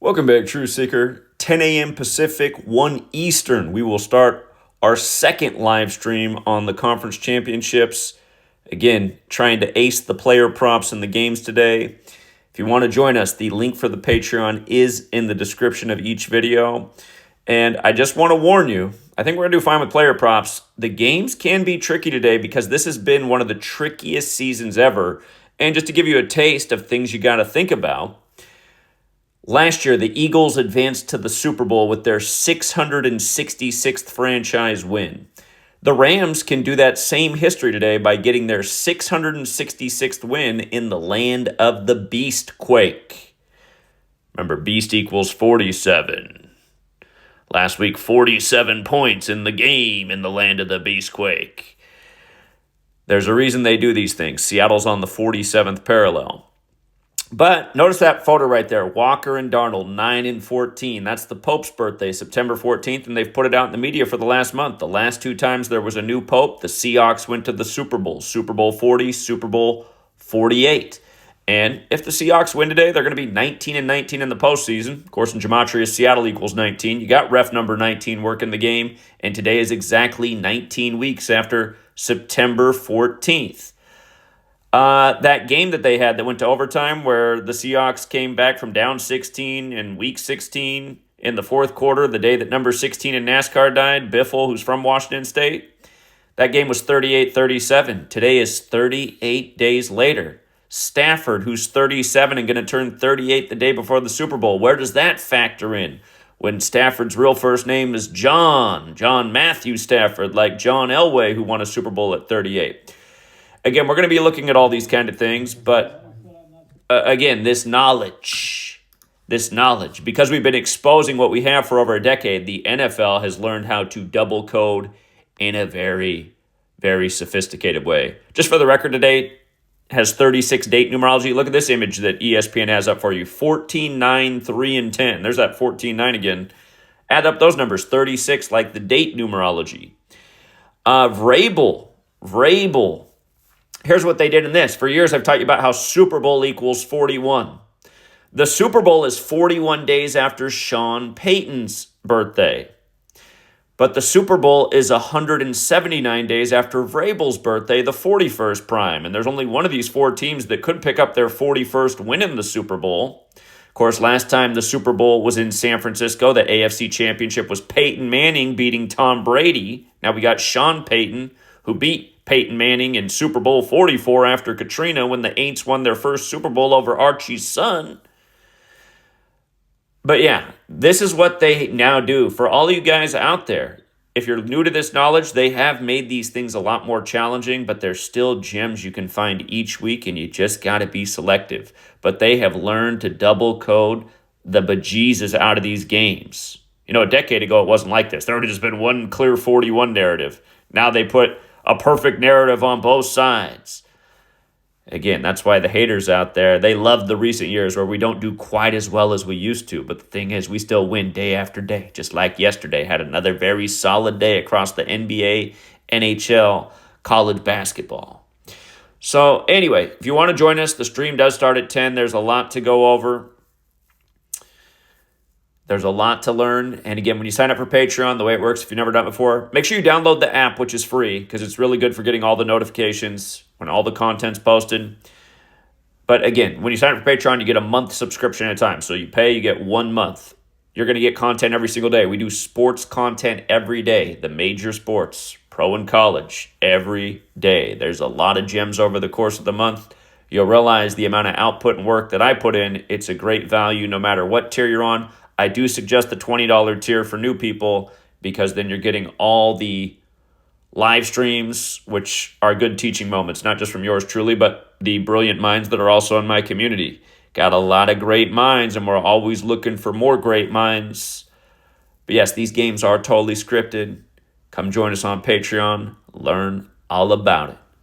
Welcome back, True Seeker. 10 a.m. Pacific, 1 Eastern. We will start our second live stream on the conference championships. Again, trying to ace the player props in the games today. If you want to join us, the link for the Patreon is in the description of each video. And I just want to warn you, I think we're going to do fine with player props. The games can be tricky today because this has been one of the trickiest seasons ever. And just to give you a taste of things you got to think about, last year, the Eagles advanced to the Super Bowl with their 666th franchise win. The Rams can do that same history today by getting their 666th win in the land of the Beastquake. Remember, Beast equals 47. Last week, 47 points in the game in the land of the Beastquake. There's a reason they do these things. Seattle's on the 47th parallel. But notice that photo right there. Walker and Darnold, 9 and 14. That's the Pope's birthday, September 14th, and they've put it out in the media for the last month. The last two times there was a new Pope, the Seahawks went to the Super Bowl. Super Bowl 40, Super Bowl 48. And if the Seahawks win today, they're going to be 19 and 19 in the postseason. Of course, in Gematria, Seattle equals 19. You got ref number 19 working the game, and today is exactly 19 weeks after September 14th. That game that they had that went to overtime where the Seahawks came back from down 16 in week 16 in the fourth quarter, the day that number 16 in NASCAR died, Biffle, who's from Washington State, that game was 38-37. Today is 38 days later. Stafford, who's 37 and going to turn 38 the day before the Super Bowl. Where does that factor in? When Stafford's real first name is John Matthew Stafford, like John Elway, who won a Super Bowl at 38. Again, we're going to be looking at all these kind of things, but again, this knowledge, because we've been exposing what we have for over a decade, the NFL has learned how to double code in a very, very sophisticated way. Just for the record today, has 36 date numerology. Look at this image that ESPN has up for you. 14, 9, 3, and 10. There's that 14, 9 again. Add up those numbers, 36, like the date numerology. Vrabel. Here's what they did in this. For years, I've taught you about how Super Bowl equals 41. The Super Bowl is 41 days after Sean Payton's birthday. But the Super Bowl is 179 days after Vrabel's birthday, the 41st prime. And there's only one of these four teams that could pick up their 41st win in the Super Bowl. Of course, last time the Super Bowl was in San Francisco, the AFC Championship was Peyton Manning beating Tom Brady. Now we got Sean Payton, who beat Peyton Manning in Super Bowl 44 after Katrina when the Aints won their first Super Bowl over Archie's son. But yeah, this is what they now do. For all you guys out there, if you're new to this knowledge, they have made these things a lot more challenging, but there's still gems you can find each week, and you just got to be selective. But they have learned to double code the bejesus out of these games. You know, a decade ago, it wasn't like this. There would have just been one clear 41 narrative. Now they put a perfect narrative on both sides. Again, that's why the haters out there, they love the recent years where we don't do quite as well as we used to. But the thing is, we still win day after day. Just like yesterday, had another very solid day across the NBA, NHL, college basketball. So anyway, if you want to join us, the stream does start at 10. There's a lot to go over. There's a lot to learn. And again, when you sign up for Patreon, the way it works, if you've never done it before, make sure you download the app, which is free, because it's really good for getting all the notifications when all the content's posted. But again, when you sign up for Patreon, you get a month subscription at a time. So you pay, you get 1 month. You're going to get content every single day. We do sports content every day, the major sports, pro and college, every day. There's a lot of gems over the course of the month. You'll realize the amount of output and work that I put in. It's a great value no matter what tier you're on. I do suggest the $20 tier for new people because then you're getting all the live streams, which are good teaching moments, not just from yours truly, but the brilliant minds that are also in my community. Got a lot of great minds, and we're always looking for more great minds. But yes, these games are totally scripted. Come join us on Patreon. Learn all about it.